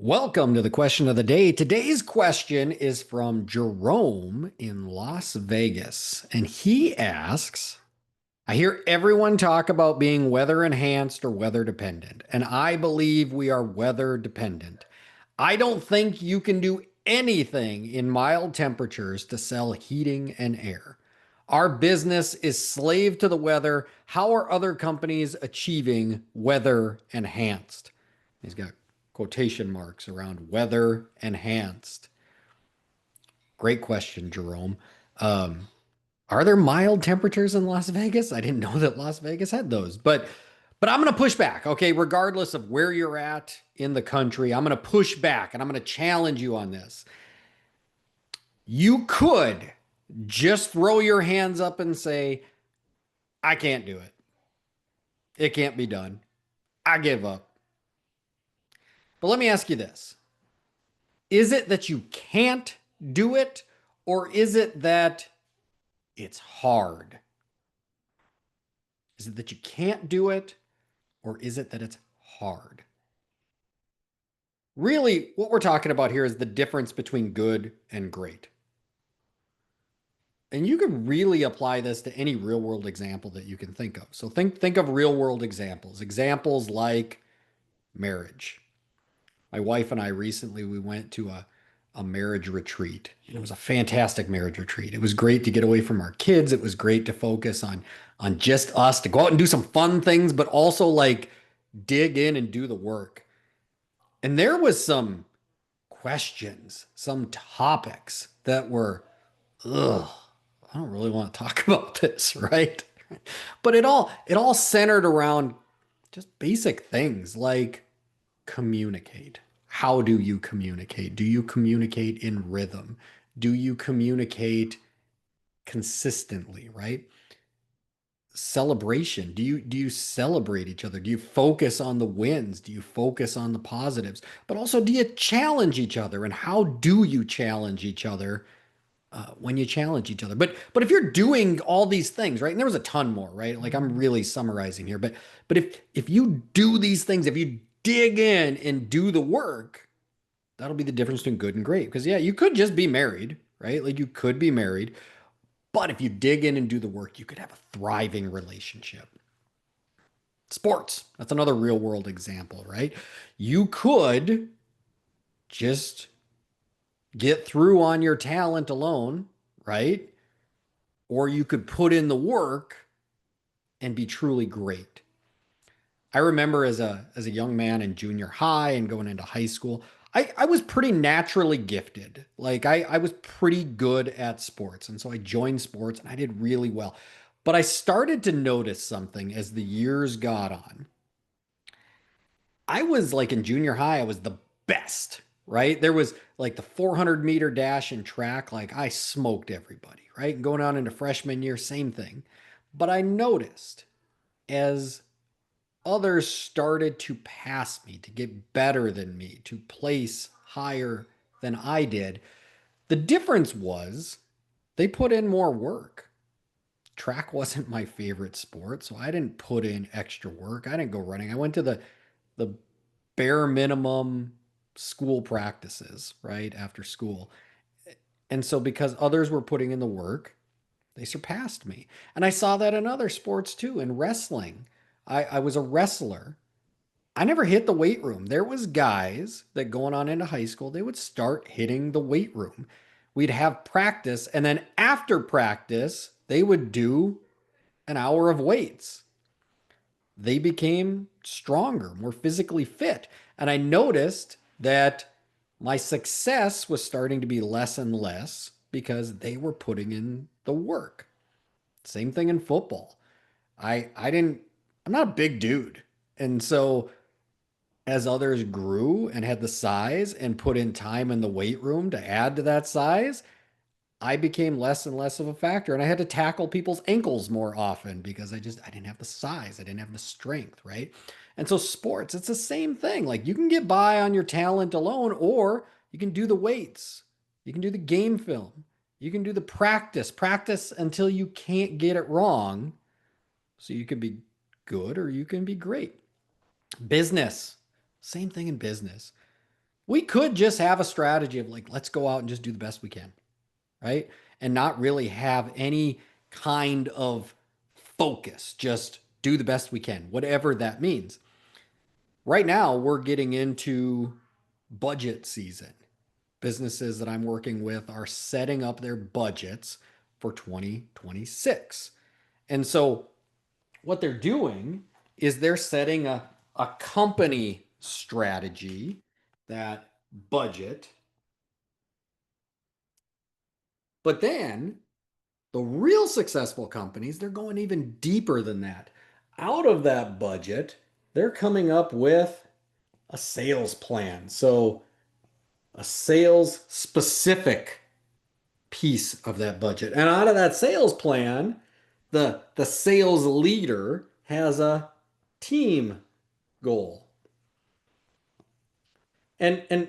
Welcome to the question of the day. Today's question is from Jerome in Las Vegas. And he asks, I hear everyone talk about being weather enhanced or weather dependent, and I believe we are weather dependent. I don't think you can do anything in mild temperatures to sell heating and air. Our business is slave to the weather. How are other companies achieving weather enhanced? He's got quotation marks around weather enhanced. Great question, Jerome. Um, are there mild temperatures in Las Vegas? I didn't know that Las Vegas had those, but I'm going to push back. Okay, regardless of where you're at in the country, I'm going to push back and I'm going to challenge you on this. You could just throw your hands up and say, I can't do it. It can't be done. I give up. But let me ask you this. Is it that you can't do it, or is it that it's hard? Is it that you can't do it, or is it that it's hard? Really, what we're talking about here is the difference between good and great. And you can really apply this to any real world example that you can think of. So think of real world examples. Examples like marriage. My wife and I recently we went to a marriage retreat. And it was a fantastic marriage retreat. It was great to get away from our kids. It was great to focus on just us, to go out and do some fun things, but also like dig in and do the work. And there was some questions, some topics that were, ugh, I don't really want to talk about this, right? But it all centered around just basic things like communicate. How do you communicate? Do you communicate in rhythm? Do you communicate consistently, right? Celebration. Do you celebrate each other? Do you focus on the wins? Do you focus on the positives? But also, do you challenge each other? And how do you challenge each other when you challenge each other? But if you're doing all these things, right? And there was a ton more, right? Like I'm really summarizing here, but if you do these things, if you dig in and do the work, that'll be the difference between good and great. Because yeah, you could just be married, right? Like you could be married, but if you dig in and do the work, you could have a thriving relationship. Sports, that's another real world example, right? You could just get through on your talent alone, right? Or you could put in the work and be truly great. I remember as a young man in junior high and going into high school, I was pretty naturally gifted. Like I was pretty good at sports. And so I joined sports and I did really well. But I started to notice something as the years got on. I was like in junior high, I was the best, right? There was like the 400-meter dash and track, like I smoked everybody, right? And going on into freshman year, same thing. But I noticed as others started to pass me, to get better than me, to place higher than I did, the difference was they put in more work. Track wasn't my favorite sport, so I didn't put in extra work. I didn't go running. I went to the bare minimum school practices, right, after school. And so because others were putting in the work, they surpassed me. And I saw that in other sports too, in wrestling. I was a wrestler. I never hit the weight room. There was guys that going on into high school, they would start hitting the weight room. We'd have practice, and then after practice, they would do an hour of weights. They became stronger, more physically fit. And I noticed that my success was starting to be less and less because they were putting in the work. Same thing in football. I didn't I'm not a big dude. And so as others grew and had the size and put in time in the weight room to add to that size, I became less and less of a factor. And I had to tackle people's ankles more often because I didn't have the size, I didn't have the strength, right? And so sports, it's the same thing. Like you can get by on your talent alone, or you can do the weights, you can do the game film, you can do the practice until you can't get it wrong. So you can be good or you can be great. Business, same thing in business. We could just have a strategy of like, let's go out and just do the best we can, right? And not really have any kind of focus, just do the best we can, whatever that means. Right now, we're getting into budget season. Businesses that I'm working with are setting up their budgets for 2026. And so, what they're doing is they're setting a company strategy, that budget. But then the real successful companies, they're going even deeper than that. Out of that budget, they're coming up with a sales plan. So, a sales specific piece of that budget. And out of that sales plan, the sales leader has a team goal. And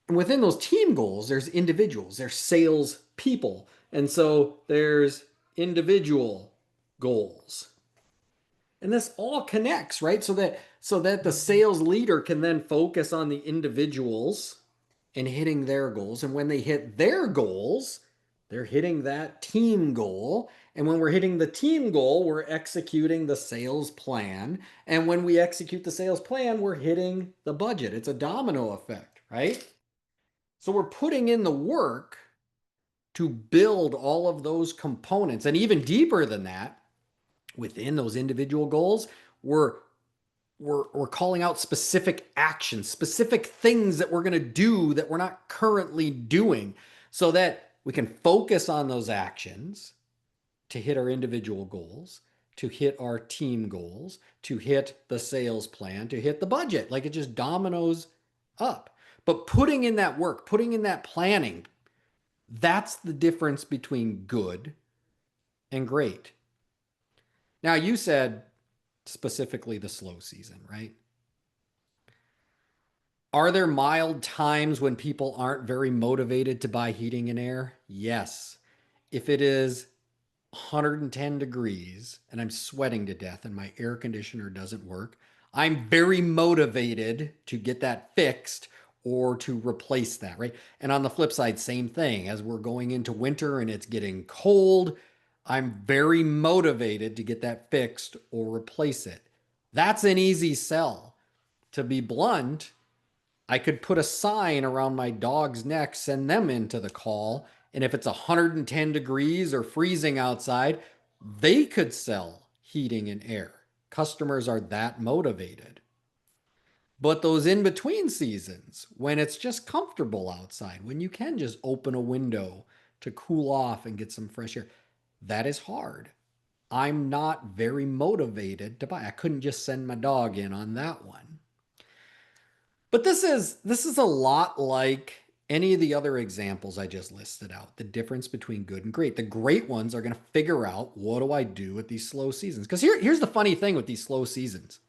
within those team goals, there's individuals, there's sales people. And so there's individual goals. And this all connects, right? So that the sales leader can then focus on the individuals and hitting their goals. And when they hit their goals, they're hitting that team goal. And when we're hitting the team goal, we're executing the sales plan. And when we execute the sales plan, we're hitting the budget. It's a domino effect, right? So we're putting in the work to build all of those components. And even deeper than that, within those individual goals, we're we're calling out specific actions, specific things that we're going to do that we're not currently doing, so that we can focus on those actions to hit our individual goals, to hit our team goals, to hit the sales plan, to hit the budget. Like, it just dominoes up. But putting in that work, putting in that planning, that's the difference between good and great. Now, you said specifically the slow season, right? Are there mild times when people aren't very motivated to buy heating and air? Yes. If it is 110 degrees and I'm sweating to death and my air conditioner doesn't work, I'm very motivated to get that fixed or to replace that, right? And on the flip side, same thing. As we're going into winter and it's getting cold, I'm very motivated to get that fixed or replace it. That's an easy sell. To be blunt, I could put a sign around my dog's neck, send them into the call. And if it's 110 degrees or freezing outside, they could sell heating and air. Customers are that motivated. But those in between seasons, when it's just comfortable outside, when you can just open a window to cool off and get some fresh air, that is hard. I'm not very motivated to buy. I couldn't just send my dog in on that one. But this is a lot like any of the other examples I just listed out. The difference between good and great. The great ones are going to figure out, what do I do with these slow seasons? Because here's the funny thing with these slow seasons.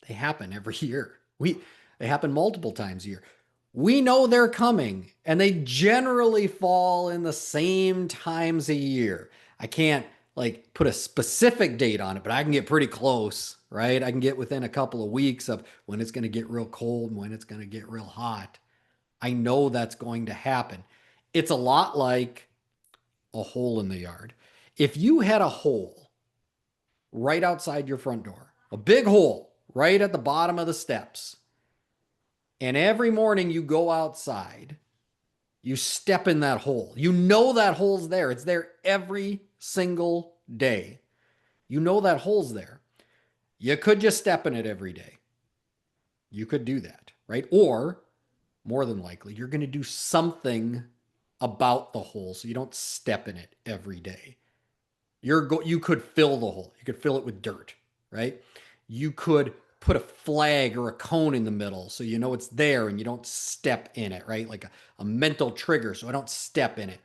They happen every year. They happen multiple times a year. We know they're coming, and they generally fall in the same times a year. I can't like put a specific date on it, but I can get pretty close, right? I can get within a couple of weeks of when it's going to get real cold and when it's going to get real hot. I know that's going to happen. It's a lot like a hole in the yard. If you had a hole right outside your front door, a big hole right at the bottom of the steps, and every morning you go outside, you step in that hole. You know that hole's there. It's there every single day. You know that hole's there. You could just step in it every day. You could do that, right? Or more than likely, you're going to do something about the hole so you don't step in it every day. You could fill the hole. You could fill it with dirt, right? You could put a flag or a cone in the middle so you know it's there and you don't step in it, right? Like a mental trigger so I don't step in it.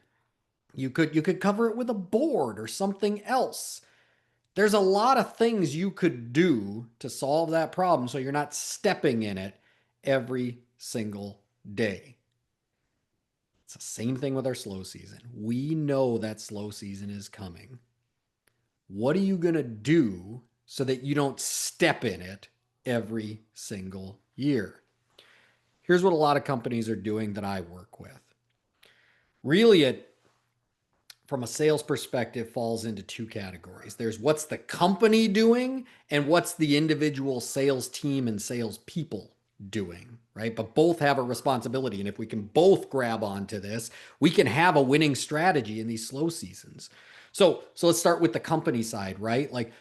You could cover it with a board or something else. There's a lot of things you could do to solve that problem so you're not stepping in it every single day. It's the same thing with our slow season. We know that slow season is coming. What are you going to do so that you don't step in it every single year? Here's what a lot of companies are doing that I work with. Really, it from a sales perspective falls into two categories. There's what's the company doing and what's the individual sales team and sales people doing, right? But both have a responsibility. And if we can both grab onto this, we can have a winning strategy in these slow seasons. So let's start with the company side, right? Like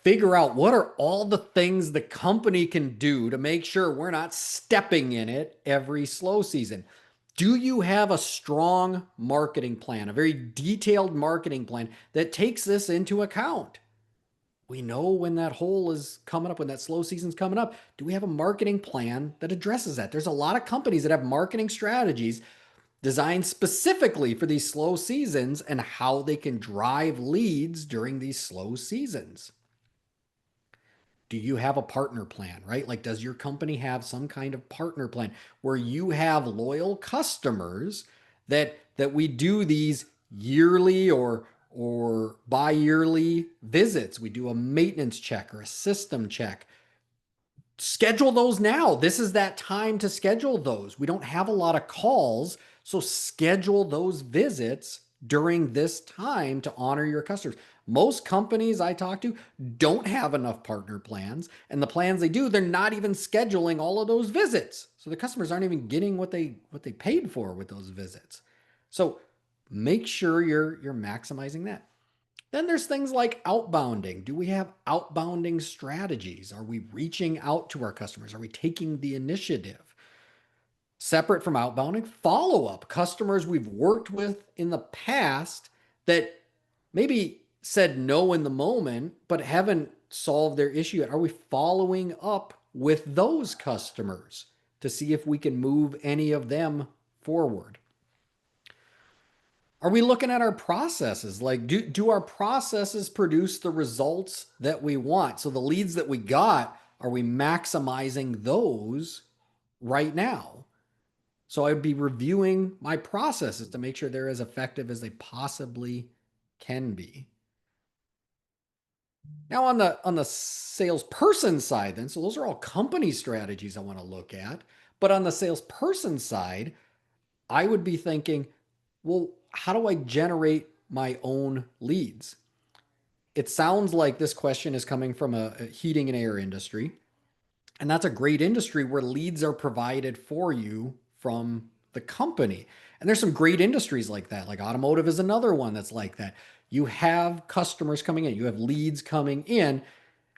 figure out what are all the things the company can do to make sure we're not stepping in it every slow season. Do you have a strong marketing plan, a very detailed marketing plan that takes this into account? We know when that hole is coming up, when that slow season's coming up. Do we have a marketing plan that addresses that? There's a lot of companies that have marketing strategies designed specifically for these slow seasons and how they can drive leads during these slow seasons. Do you have a partner plan, right? Like, does your company have some kind of partner plan where you have loyal customers that we do these yearly or bi-yearly visits? We do a maintenance check or a system check. Schedule those now. This is that time to schedule those. We don't have a lot of calls, so schedule those visits during this time to honor your customers. Most companies I talk to don't have enough partner plans, and the plans they do, they're not even scheduling all of those visits. So the customers aren't even getting what they paid for with those visits. So make sure you're maximizing that. Then there's things like outbounding. Do we have outbounding strategies? Are we reaching out to our customers? Are we taking the initiative? Separate from outbounding, follow up. Customers we've worked with in the past that maybe said no in the moment, but haven't solved their issue yet. Are we following up with those customers to see if we can move any of them forward? Are we looking at our processes? Like, do our processes produce the results that we want? So the leads that we got, are we maximizing those right now? So I'd be reviewing my processes to make sure they're as effective as they possibly can be. Now on the salesperson side, then, so those are all company strategies I want to look at. But on the salesperson side, I would be thinking, well, how do I generate my own leads? It sounds like this question is coming from a heating and air industry. And that's a great industry where leads are provided for you from the company. And there's some great industries like that. Like automotive is another one that's like that. You have customers coming in, you have leads coming in.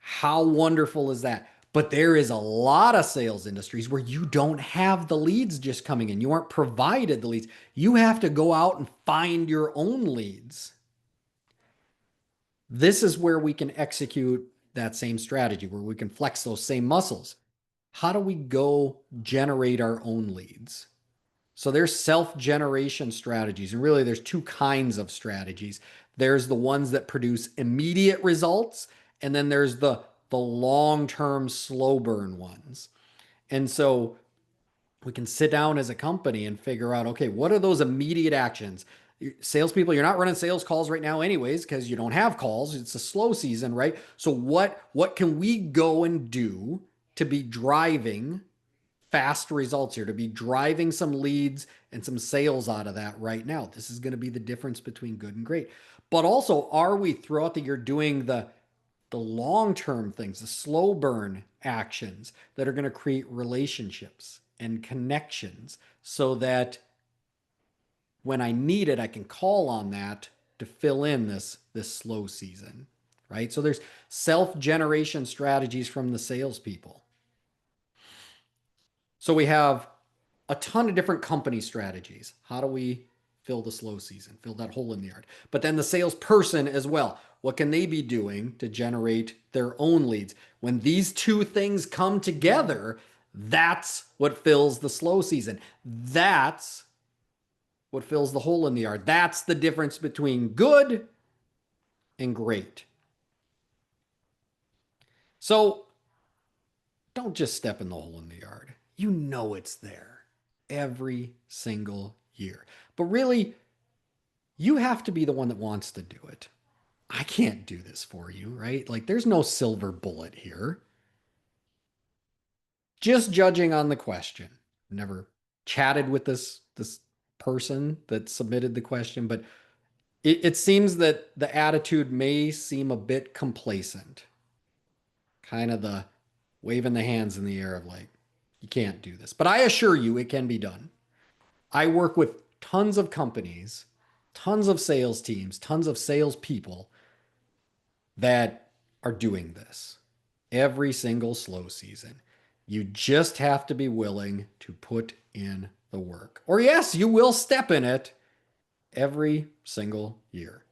How wonderful is that? But there is a lot of sales industries where you don't have the leads just coming in. You aren't provided the leads. You have to go out and find your own leads. This is where we can execute that same strategy, where we can flex those same muscles. How do we go generate our own leads? So there's self-generation strategies, and really there's two kinds of strategies. There's the ones that produce immediate results, and then there's the long-term slow burn ones. And so we can sit down as a company and figure out, okay, what are those immediate actions? Salespeople, you're not running sales calls right now anyways, because you don't have calls. It's a slow season, right? So what can we go and do to be driving fast results here, to be driving some leads and some sales out of that right now? This is going to be the difference between good and great. But also, are we throughout the year doing the long-term things, the slow burn actions that are going to create relationships and connections so that when I need it, I can call on that to fill in this slow season, right? So there's self-generation strategies from the salespeople. So we have a ton of different company strategies. How do we fill the slow season, fill that hole in the yard? But then the salesperson as well. What can they be doing to generate their own leads? When these two things come together, that's what fills the slow season. That's what fills the hole in the yard. That's the difference between good and great. So don't just step in the hole in the yard. You know it's there every single year. But really, you have to be the one that wants to do it. I can't do this for you, right? Like there's no silver bullet here. Just judging on the question, never chatted with this person that submitted the question, but it seems that the attitude may seem a bit complacent, kind of the waving the hands in the air of like, you can't do this. But I assure you, it can be done. I work with tons of companies, tons of sales teams, tons of salespeople that are doing this every single slow season. You just have to be willing to put in the work. Or, yes, you will step in it every single year.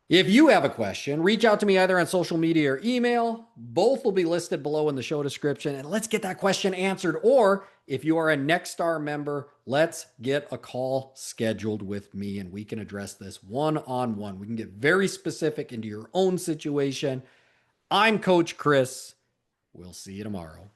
If you have a question, reach out to me either on social media or email. Both will be listed below in the show description, and let's get that question answered. Or if you are a Nexstar member, let's get a call scheduled with me and we can address this one-on-one. We can get very specific into your own situation. I'm Coach Chris. We'll see you tomorrow.